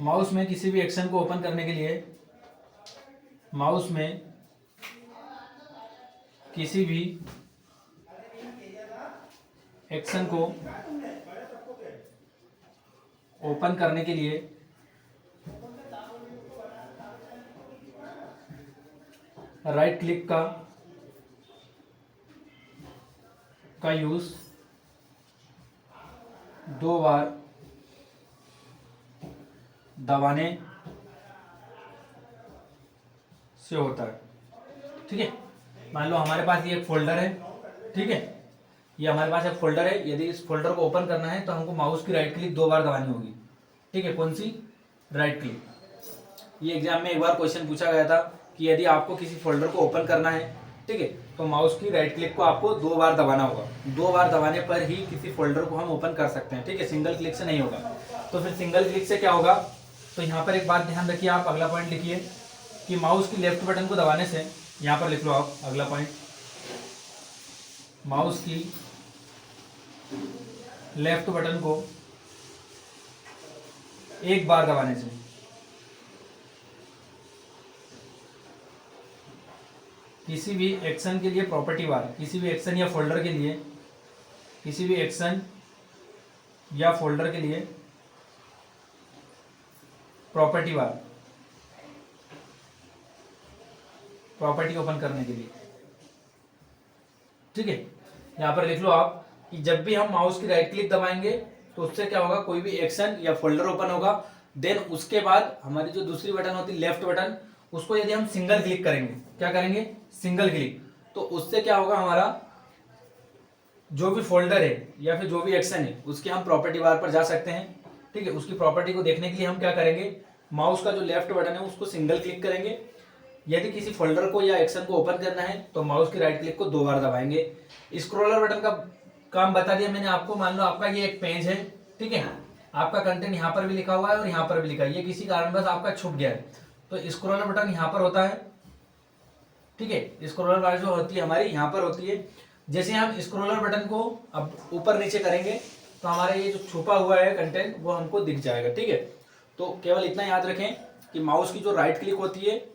माउस में किसी भी एक्शन को ओपन करने के लिए, माउस में किसी भी एक्शन को ओपन करने के लिए राइट क्लिक का यूज 2 बार दबाने से होता है। ठीक है, मान लो हमारे पास ये एक फोल्डर है। ठीक है, ये हमारे पास एक फोल्डर है, यदि इस फोल्डर को ओपन करना है तो हमको माउस की राइट क्लिक 2 बार दबानी होगी। ठीक है, कौन सी? Right click. ये एग्जाम में एक बार क्वेश्चन पूछा गया था कि यदि आपको किसी फोल्डर को ओपन करना है, ठीक है, तो माउस की राइट क्लिक को आपको 2 बार दबाना होगा। 2 बार दबाने पर ही किसी फोल्डर को हम ओपन कर सकते हैं। ठीक है, सिंगल क्लिक से नहीं होगा। तो फिर सिंगल क्लिक से क्या होगा, तो यहाँ पर एक बात ध्यान रखिए आप, अगला पॉइंट लिखिए कि माउस की लेफ्ट बटन को दबाने से, यहाँ पर लिख लो आप अगला पॉइंट, माउस की लेफ्ट बटन को एक बार दबाने से किसी भी एक्शन के लिए प्रॉपर्टी बार, किसी भी एक्शन या फोल्डर के लिए, किसी भी एक्शन या फोल्डर के लिए प्रॉपर्टी बार, प्रॉपर्टी ओपन करने के लिए। ठीक है, यहां पर लिख लो आप कि जब भी हम माउस की राइट क्लिक दबाएंगे तो उससे क्या होगा, कोई भी एक्शन या फोल्डर ओपन होगा। देन उसके बाद हमारी जो दूसरी बटन होती है लेफ्ट बटन, उसको यदि हम सिंगल क्लिक करेंगे, क्या करेंगे, सिंगल क्लिक, तो उससे क्या होगा, हमारा जो भी फोल्डर है या फिर जो भी एक्शन है उसकी हम प्रॉपर्टी बार पर जा सकते हैं। ठीक है, उसकी प्रॉपर्टी को देखने के लिए हम क्या करेंगे, माउस का जो लेफ्ट बटन है उसको सिंगल क्लिक करेंगे। यदि किसी फोल्डर को या एक्शन को ओपन करना है तो माउस की राइट क्लिक को 2 बार दबाएंगे। स्क्रॉलर बटन का काम बता दिया मैंने आपको। मान लो आपका ये एक पेज है, ठीक है, आपका कंटेंट यहाँ पर भी लिखा हुआ है और यहाँ पर भी लिखा है, ये किसी कारणवश आपका छुप गया है, तो स्क्रॉलर बटन यहाँ पर होता है। ठीक है, स्क्रॉलर बार जो होती है हमारी यहाँ पर होती है। जैसे हम स्क्रॉलर बटन को अब ऊपर नीचे करेंगे तो हमारा ये जो छुपा हुआ है कंटेंट वो हमको दिख जाएगा। ठीक है, तो केवल इतना याद रखें कि माउस की जो राइट क्लिक होती है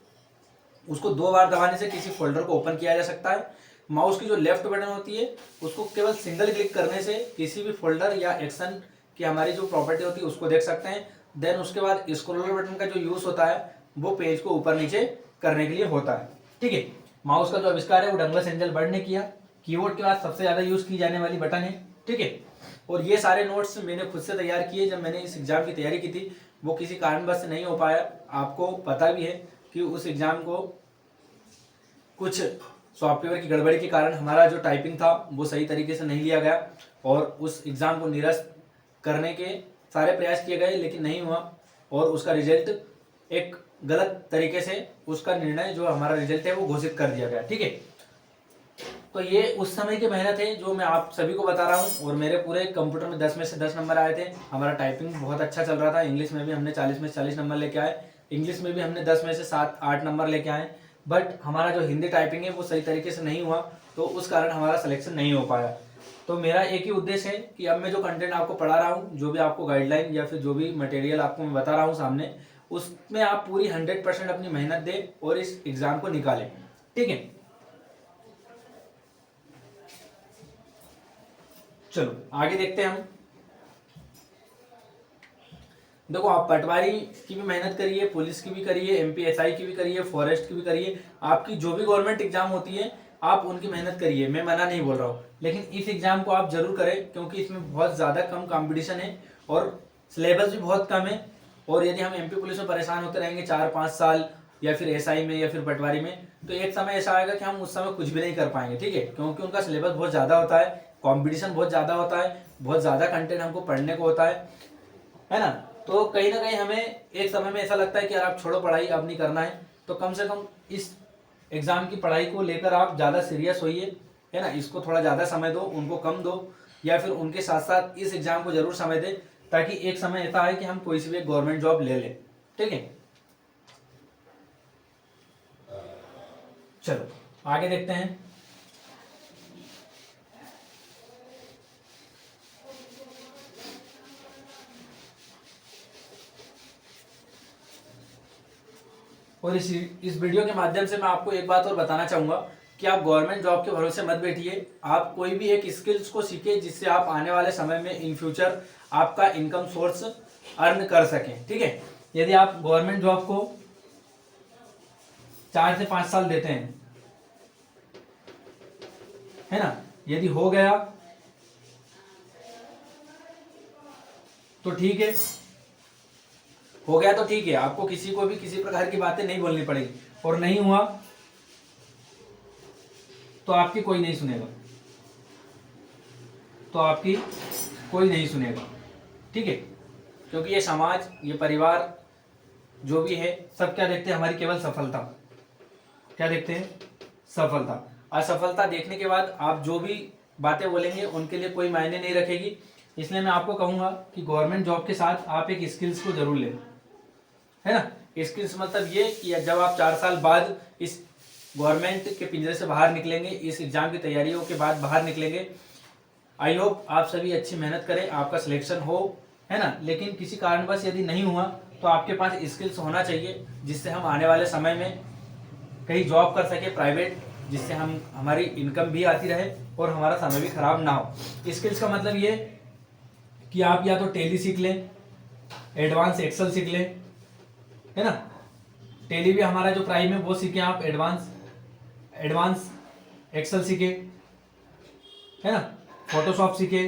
उसको 2 बार दबाने से किसी फोल्डर को ओपन किया जा सकता है। माउस की जो लेफ्ट बटन होती है उसको केवल सिंगल क्लिक करने से किसी भी फोल्डर या एक्शन की हमारी जो प्रॉपर्टी होती है उसको देख सकते हैं। देन उसके बाद स्क्रॉलर बटन का जो यूज होता है वो पेज को ऊपर नीचे करने के लिए होता है। ठीक है, माउस का जो आविष्कार है वो डगलस एंजल बर्ड ने किया। कीबोर्ड के बाद सबसे ज़्यादा यूज़ की जाने वाली बटन है, ठीक है। और ये सारे नोट्स मैंने खुद से तैयार किए जब मैंने इस एग्ज़ाम की तैयारी की थी। वो किसी कारणवश से नहीं हो पाया। आपको पता भी है कि उस एग्ज़ाम को कुछ सॉफ्टवेयर की गड़बड़ी के कारण हमारा जो टाइपिंग था वो सही तरीके से नहीं लिया गया और उस एग्ज़ाम को निरस्त करने के सारे प्रयास किए गए, लेकिन नहीं हुआ और उसका रिजल्ट एक गलत तरीके से उसका निर्णय जो हमारा रिजल्ट है वो घोषित कर दिया गया, ठीक है। तो ये उस समय की मेहनत है जो मैं आप सभी को बता रहा हूँ। और मेरे पूरे कंप्यूटर में 10 में से 10 नंबर आए थे। हमारा टाइपिंग बहुत अच्छा चल रहा था। इंग्लिश में भी हमने 40 में से 40 नंबर लेके आए। इंग्लिश में भी हमने 10 में से 7-8 नंबर लेके आए। बट हमारा जो हिंदी टाइपिंग है वो सही तरीके से नहीं हुआ, तो उस कारण हमारा सिलेक्शन नहीं हो पाया। तो मेरा एक ही उद्देश्य है कि अब मैं जो कंटेंट आपको पढ़ा रहा हूँ, जो भी आपको गाइडलाइन या फिर जो भी मटेरियल आपको मैं बता रहा हूँ सामने, उसमें आप पूरी 100% अपनी मेहनत दें और इस एग्ज़ाम को निकालें, ठीक है। चलो आगे देखते हैं हम। देखो, आप पटवारी की भी मेहनत करिए, पुलिस की भी करिए, एमपीएसआई की भी करिए, फॉरेस्ट की भी करिए। आपकी जो भी गवर्नमेंट एग्जाम होती है आप उनकी मेहनत करिए, मैं मना नहीं बोल रहा हूँ, लेकिन इस एग्जाम को आप जरूर करें क्योंकि इसमें बहुत ज़्यादा कम कंपटीशन है और सिलेबस भी बहुत कम है। और यदि हम एमपी पुलिस में परेशान होते रहेंगे 4-5 साल या फिर एसआई में या फिर पटवारी में, तो एक समय ऐसा आएगा कि हम उस समय कुछ भी नहीं कर पाएंगे, ठीक है। क्योंकि उनका सिलेबस बहुत ज़्यादा होता है, कॉम्पिटिशन बहुत ज़्यादा होता है, बहुत ज़्यादा कंटेंट हमको पढ़ने को होता है ना। तो कहीं ना कहीं हमें एक समय में ऐसा लगता है कि यार आप छोड़ो पढ़ाई, अब नहीं करना है। तो कम से कम इस एग्ज़ाम की पढ़ाई को लेकर आप ज़्यादा सीरियस होइए, है ना। इसको थोड़ा ज़्यादा समय दो, उनको कम दो, या फिर उनके साथ साथ इस एग्ज़ाम को ज़रूर समय दें ताकि एक समय ऐसा आए कि हम कोई सी भी एक गवर्नमेंट जॉब ले लें, ठीक है। चलो आगे देखते हैं। और इस वीडियो के माध्यम से मैं आपको एक बात और बताना चाहूँगा कि आप गवर्नमेंट जॉब के भरोसे मत बैठिए। आप कोई भी एक स्किल्स को सीखिए जिससे आप आने वाले समय में इन फ्यूचर आपका इनकम सोर्स अर्न कर सकें, ठीक है। यदि आप गवर्नमेंट जॉब को 4 से 5 साल देते हैं, है ना, यदि हो गया तो ठीक है, हो गया तो ठीक है, आपको किसी को भी किसी प्रकार की बातें नहीं बोलनी पड़ेगी। और नहीं हुआ तो आपकी कोई नहीं सुनेगा, तो आपकी कोई नहीं सुनेगा, ठीक है। क्योंकि ये समाज, ये परिवार जो भी है, सब क्या देखते हैं, हमारी केवल सफलता। क्या देखते हैं? सफलता। असफलता देखने के बाद आप जो भी बातें बोलेंगे उनके लिए कोई मायने नहीं रखेगी। इसलिए मैं आपको कहूँगा कि गवर्नमेंट जॉब के साथ आप एक स्किल्स को जरूर लें, है ना। स्किल्स मतलब ये कि जब आप 4 साल बाद इस गवर्नमेंट के पिंजरे से बाहर निकलेंगे, इस एग्जाम की तैयारियों के बाद बाहर निकलेंगे, आई होप आप सभी अच्छी मेहनत करें, आपका सिलेक्शन हो, है ना। लेकिन किसी कारणवश यदि नहीं हुआ तो आपके पास स्किल्स होना चाहिए जिससे हम आने वाले समय में कहीं जॉब कर सके प्राइवेट, जिससे हम हमारी इनकम भी आती रहे और हमारा समय भी खराब ना हो। स्किल्स का मतलब ये कि आप या तो टैली सीख लें, एडवांस एक्सेल सीख लें, है ना। टैली भी हमारा जो प्राइम है वो सीखें आप, एडवांस एक्सेल सीखे, है ना, फोटोशॉप सीखे,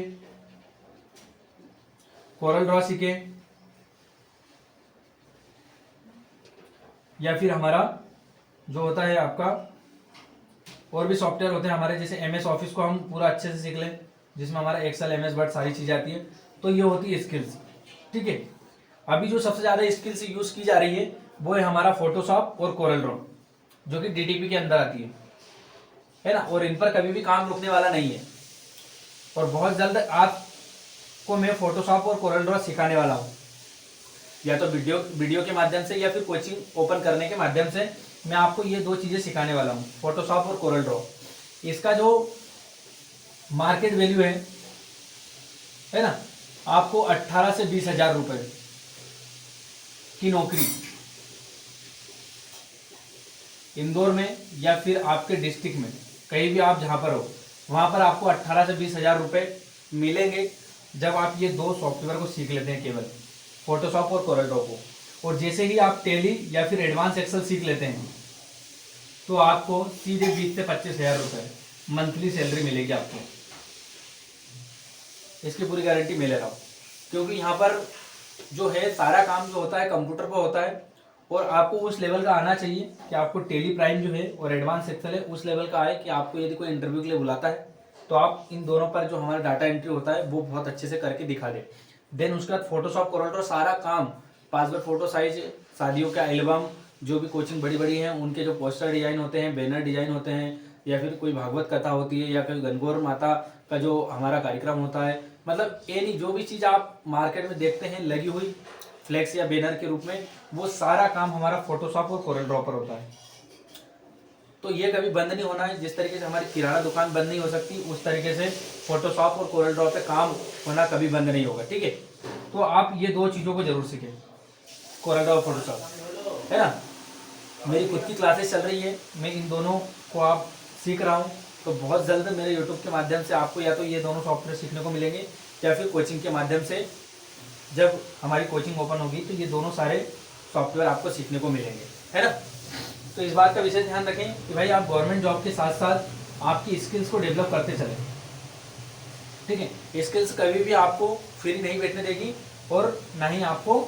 कोरल ड्रॉ सीखे, या फिर हमारा जो होता है आपका और भी सॉफ्टवेयर होते हैं हमारे, जैसे एमएस ऑफिस को हम पूरा अच्छे से सीख लें, जिसमें हमारा एक्सेल, एमएस वर्ड सारी चीज़ें आती है। तो ये होती है स्किल्स, ठीक है। अभी जो सबसे ज़्यादा स्किल्स यूज़ की जा रही है वो है हमारा फोटोशॉप और कोरल ड्रॉ, जो कि डीटीपी के अंदर आती है ना। और इन पर कभी भी काम रुकने वाला नहीं है। और बहुत जल्द आपको मैं फोटोशॉप और कोरल ड्रॉ सिखाने वाला हूँ, या तो वीडियो के माध्यम से या फिर कोचिंग ओपन करने के माध्यम से मैं आपको ये 2 चीज़ें सिखाने वाला हूँ, फोटोशॉप और कोरल ड्रॉ। इसका जो मार्केट वैल्यू है ना, आपको 18 से 20 हज़ार रुपये की नौकरी इंदौर में या फिर आपके डिस्ट्रिक्ट में कहीं भी आप जहाँ पर हो वहाँ पर आपको 18 से 20 हज़ार रुपये मिलेंगे जब आप ये 2 सॉफ्टवेयर को सीख लेते हैं, केवल फोटोशॉप और कोरल ड्रॉ को। और जैसे ही आप टैली या फिर एडवांस एक्सेल सीख लेते हैं तो आपको सीधे 20 से 25 हज़ार रुपये मंथली सैलरी मिलेगी आपको। इसकी पूरी गारंटी मैं ले रहा हूँ, क्योंकि यहाँ पर जो है सारा काम जो होता है कंप्यूटर पर होता है, और आपको उस लेवल का आना चाहिए कि आपको टेली प्राइम जो है और एडवांस एक्सेल है उस लेवल का आए कि आपको यदि कोई इंटरव्यू के लिए बुलाता है तो आप इन दोनों पर जो हमारा डाटा एंट्री होता है वो बहुत अच्छे से करके दिखा दे। देन उसके बाद फोटोशॉप कोरेलड्रॉ सारा काम, पासवर्ड फोटो साइज, शादियों का एल्बम, जो भी कोचिंग बड़ी बड़ी हैं उनके जो पोस्टर डिजाइन होते हैं, बैनर डिजाइन होते हैं, या फिर कोई भागवत कथा होती है, या फिर गणगौर माता का जो हमारा कार्यक्रम होता है, मतलब एनी जो भी चीज़ आप मार्केट में देखते हैं लगी हुई फ्लेक्स या बैनर के रूप में, वो सारा काम हमारा फोटोशॉप और कोरेलड्रॉ पर होता है। तो ये कभी बंद नहीं होना है। जिस तरीके से हमारी किराना दुकान बंद नहीं हो सकती, उस तरीके से फोटोशॉप और कोरेलड्रॉ पे काम होना कभी बंद नहीं होगा। ठीक है, तो आप ये दो चीज़ों को जरूर सीखें, कोरेलड्रॉ और फोटोशॉप, है ना। मेरी खुद की क्लासेस चल रही है, मैं इन दोनों को आप सीख रहा हूँ, तो बहुत जल्द मेरे यूट्यूब के माध्यम से आपको या तो ये दोनों सॉफ्टवेयर सीखने को मिलेंगे, या फिर कोचिंग के माध्यम से जब हमारी कोचिंग ओपन होगी तो ये दोनों सारे सॉफ्टवेयर आपको सीखने को मिलेंगे, है ना। तो इस बात का विशेष ध्यान रखें कि भाई आप गवर्नमेंट जॉब के साथ साथ आपकी स्किल्स को डेवलप करते चलें। ठीक है, स्किल्स कभी भी आपको फ्री नहीं बैठने देगी, और ना ही आपको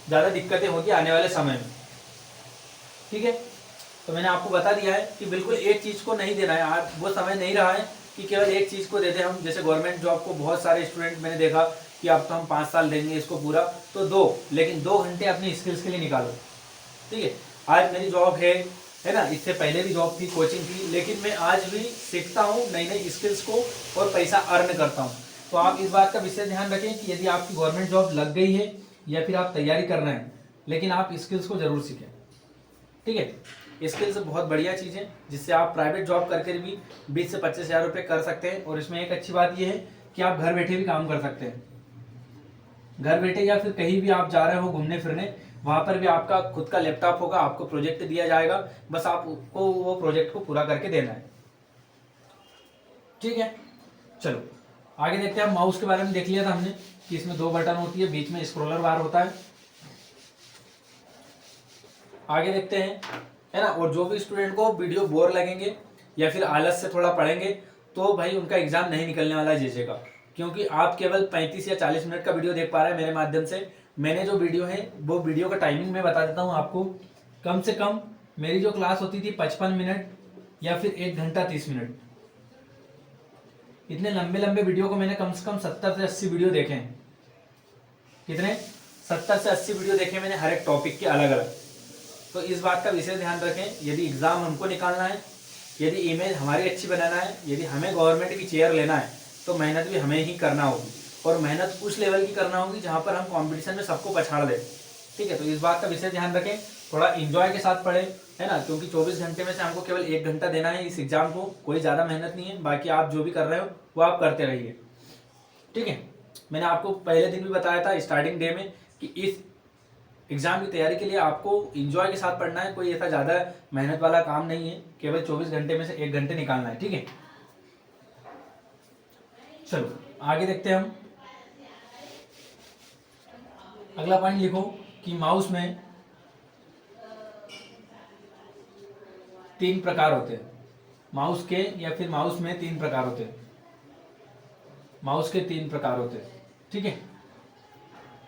ज़्यादा दिक्कतें होगी आने वाले समय में। ठीक है, तो मैंने आपको बता दिया है कि बिल्कुल एक चीज़ को नहीं देना है। आज वो समय नहीं रहा है कि केवल एक चीज़ को दे दें हम। जैसे गवर्नमेंट जॉब को बहुत सारे स्टूडेंट मैंने देखा कि अब तो हम 5 साल देंगे इसको पूरा, तो दो, लेकिन 2 घंटे अपनी स्किल्स के लिए निकालो। ठीक है, आज मेरी जॉब है ना, इससे पहले भी जॉब थी, कोचिंग थी, लेकिन मैं आज भी सीखता हूँ नई नई स्किल्स को और पैसा अर्न करता हूँ। तो आप इस बात का विशेष ध्यान रखें कि यदि आपकी गवर्नमेंट जॉब लग गई है या फिर आप तैयारी कर रहे हैं, लेकिन आप स्किल्स को जरूर सीखें। ठीक है, स्किल्स बहुत बढ़िया चीज़ है, जिससे आप प्राइवेट जॉब करके भी 20 से 25 हज़ार रुपये कर सकते हैं। और इसमें एक अच्छी बात यह है कि आप घर बैठे भी काम कर सकते हैं। घर बैठे या फिर कहीं भी आप जा रहे हो घूमने फिरने, वहां पर भी आपका खुद का लैपटॉप होगा, आपको प्रोजेक्ट दिया जाएगा, बस आपको वो प्रोजेक्ट को पूरा करके देना है। ठीक है, चलो आगे देखते हैं। माउस के बारे में देख लिया था हमने कि इसमें 2 बटन होती है, बीच में स्क्रोलर बार होता है। आगे देखते हैं, है ना। और जो भी स्टूडेंट को वीडियो बोर लगेंगे या फिर आलस से थोड़ा पढ़ेंगे, तो भाई उनका एग्जाम नहीं निकलने वाला है जेजे का, क्योंकि आप केवल 35 या 40 मिनट का वीडियो देख पा रहे हैं मेरे माध्यम से। मैंने जो वीडियो है वो वीडियो का टाइमिंग मैं बता देता हूँ आपको। कम से कम मेरी जो क्लास होती थी 55 मिनट या फिर 1 घंटा 30 मिनट। इतने लंबे लंबे वीडियो को मैंने कम से कम 70 से 80 वीडियो देखे हैं। कितने? 70 से 80 वीडियो देखे मैंने, हर एक टॉपिक के अलग अलग। तो इस बात का विशेष ध्यान रखें, यदि एग्जाम हमको निकालना है, यदि इमेज हमारी अच्छी बनाना है, यदि हमें गवर्नमेंट की चेयर लेना है, तो मेहनत भी हमें ही करना होगी, और मेहनत उस लेवल की करना होगी जहाँ पर हम कंपटीशन में सबको पछाड़ दें। ठीक है, तो इस बात का विशेष ध्यान रखें, थोड़ा इंजॉय के साथ पढ़ें, है ना, क्योंकि 24 घंटे में से हमको केवल 1 घंटा देना है इस एग्जाम को। कोई ज़्यादा मेहनत नहीं है, बाकी आप जो भी कर रहे हो वो आप करते रहिए। ठीक है, मैंने आपको पहले दिन भी बताया था स्टार्टिंग डे में कि इस एग्जाम की तैयारी के लिए आपको इंजॉय के साथ पढ़ना है। कोई ऐसा ज़्यादा मेहनत वाला काम नहीं है, केवल 24 घंटे में से 1 घंटे निकालना है। ठीक है, चलो आगे देखते हैं हम। अगला पॉइंट लिखो कि माउस में 3 प्रकार होते हैं। माउस के या फिर माउस में 3 प्रकार होते हैं। माउस के 3 प्रकार होते हैं। ठीक है,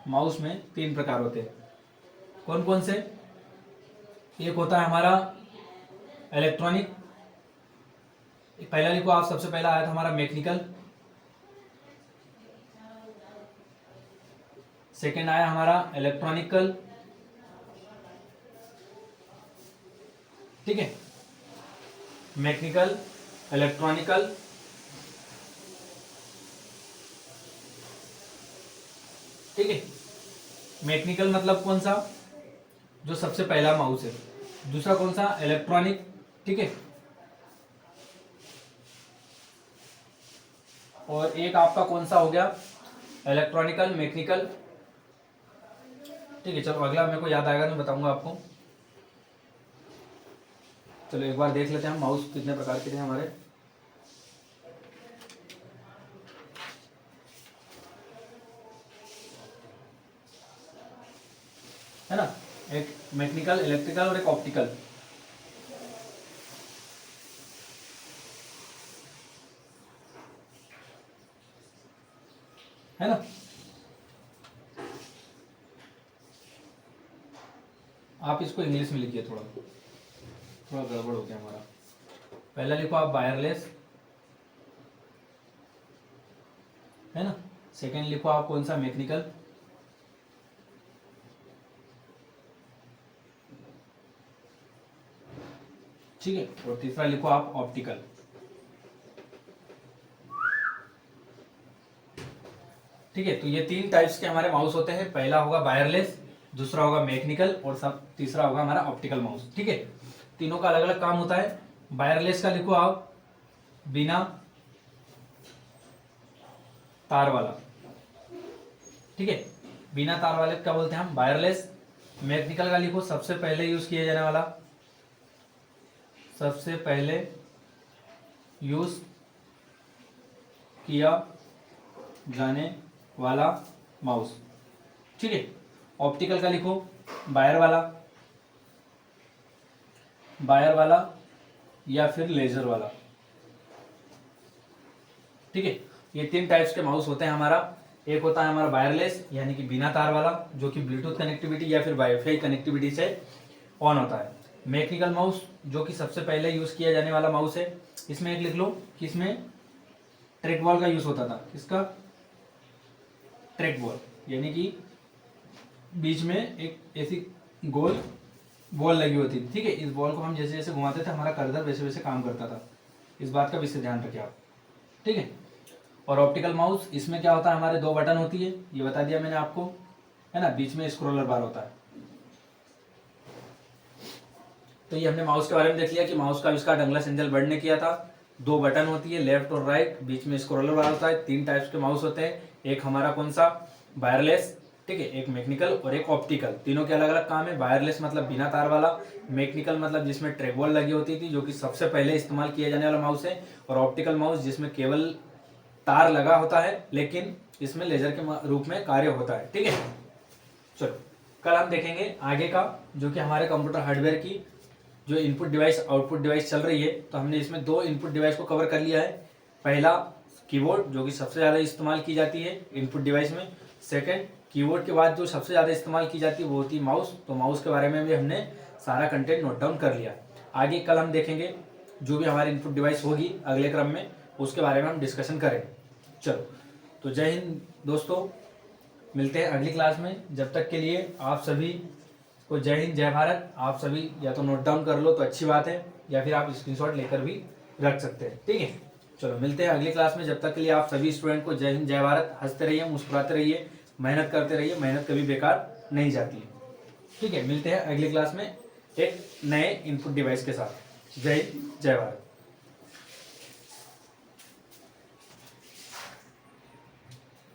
माउस में 3 प्रकार होते हैं। कौन कौन से? एक होता है हमारा इलेक्ट्रॉनिक, पहला लिखो आप, सबसे पहला आया था हमारा मैकेनिकल। सेकंड आया हमारा इलेक्ट्रॉनिकल। ठीक है, मैकेनिकल, इलेक्ट्रॉनिकल, ठीक है। मैकेनिकल मतलब कौन सा? जो सबसे पहला माउस है। दूसरा कौन सा? इलेक्ट्रॉनिक। ठीक है, और एक आपका कौन सा हो गया? Electronical, mechanical. ठीक है, चलो अगला मेरे को याद आएगा तो बताऊंगा आपको। चलो एक बार देख लेते हैं हम माउस कितने प्रकार के थे हमारे। है ना, एक मैकेनिकल, इलेक्ट्रिकल और एक ऑप्टिकल। है ना। आप इसको इंग्लिश में लिखिए, थोड़ा थोड़ा गड़बड़ हो गया हमारा। पहला लिखो आप वायरलेस, है ना। सेकेंड लिखो आप कौन सा, मैकेनिकल। ठीक है, और तीसरा लिखो आप ऑप्टिकल। ठीक है, तो ये 3 टाइप्स के हमारे माउस होते हैं। पहला होगा वायरलेस, दूसरा होगा मैकेनिकल और सब तीसरा होगा हमारा ऑप्टिकल माउस। ठीक है, तीनों का अलग अलग काम होता है। वायरलेस का लिखो आप बिना तार वाला। ठीक है, बिना तार वाले क्या बोलते हैं हम, वायरलेस। मैकेनिकल का लिखो सबसे पहले यूज किया जाने वाला, सबसे पहले यूज किया जाने वाला माउस। ठीक है, ऑप्टिकल का लिखो वायर वाला, वायर वाला या फिर लेजर वाला। ठीक है, ये 3 टाइप्स के माउस होते हैं हमारा। एक होता है हमारा वायरलेस यानी कि बिना तार वाला, जो कि ब्लूटूथ कनेक्टिविटी या फिर वाईफाई कनेक्टिविटी से ऑन होता है। मैकेनिकल माउस जो कि सबसे पहले यूज किया जाने वाला माउस है। इसमें एक लिख लो कि इसमें ट्रैक बॉल का यूज होता था। किसका, ट्रैक बॉल, यानी कि बीच में एक ऐसी गोल बॉल लगी होती थी। ठीक है, इस बॉल को हम जैसे जैसे घुमाते थे हमारा कर्सर वैसे वैसे काम करता था। इस बात का विशेष ध्यान रखें आप। ठीक है, और ऑप्टिकल माउस, इसमें क्या होता है, हमारे 2 बटन होती है, ये बता दिया मैंने आपको, है ना। बीच में स्क्रॉलर बार होता है। तो ये हमने माउस के बारे में देख लिया कि माउस का आविष्कार डगलस एंजल बर्ड ने किया था। 2 बटन होती है, लेफ्ट और राइट, बीच में स्क्रॉलर बार होता है। 3 टाइप्स के माउस होते हैं, एक हमारा कौन सा, वायरलेस। ठीक है, एक मैकेनिकल और एक ऑप्टिकल। तीनों के अलग अलग काम है। वायरलेस मतलब बिना तार वाला, मैकेनिकल मतलब जिसमें ट्रैक बॉल लगी होती थी, जो कि सबसे पहले इस्तेमाल किया जाने वाला माउस है, और ऑप्टिकल माउस जिसमें केवल तार लगा होता है लेकिन इसमें लेजर के रूप में कार्य होता है। ठीक है, चलो कल हम देखेंगे आगे का, जो कि हमारे कंप्यूटर हार्डवेयर की जो इनपुट डिवाइस आउटपुट डिवाइस चल रही है। तो हमने इसमें 2 इनपुट डिवाइस को कवर कर लिया है। पहला कीबोर्ड, जो कि सबसे ज़्यादा इस्तेमाल की जाती है इनपुट डिवाइस में। सेकंड, कीबोर्ड के बाद जो सबसे ज़्यादा इस्तेमाल की जाती है वो होती है माउस। तो माउस के बारे में भी हमने सारा कंटेंट नोट डाउन कर लिया। आगे कल हम देखेंगे जो भी हमारी इनपुट डिवाइस होगी अगले क्रम में, उसके बारे में हम डिस्कशन करेंगे। चलो, तो जय हिंद दोस्तों, मिलते हैं अगली क्लास में। जब तक के लिए आप सभी को जय हिंद जय भारत। आप सभी या तो नोट डाउन कर लो तो अच्छी बात है, या फिर आप स्क्रीनशॉट लेकर भी रख सकते हैं। ठीक है, चलो मिलते हैं अगली क्लास में। जब तक के लिए आप सभी स्टूडेंट को जय हिंद जय भारत। हंसते रहिए, मुस्कुराते रहिए, मेहनत करते रहिए, मेहनत कभी बेकार नहीं जाती है। ठीक है, मिलते हैं अगली क्लास में एक नए इनपुट डिवाइस के साथ। जय हिंद जय भारत।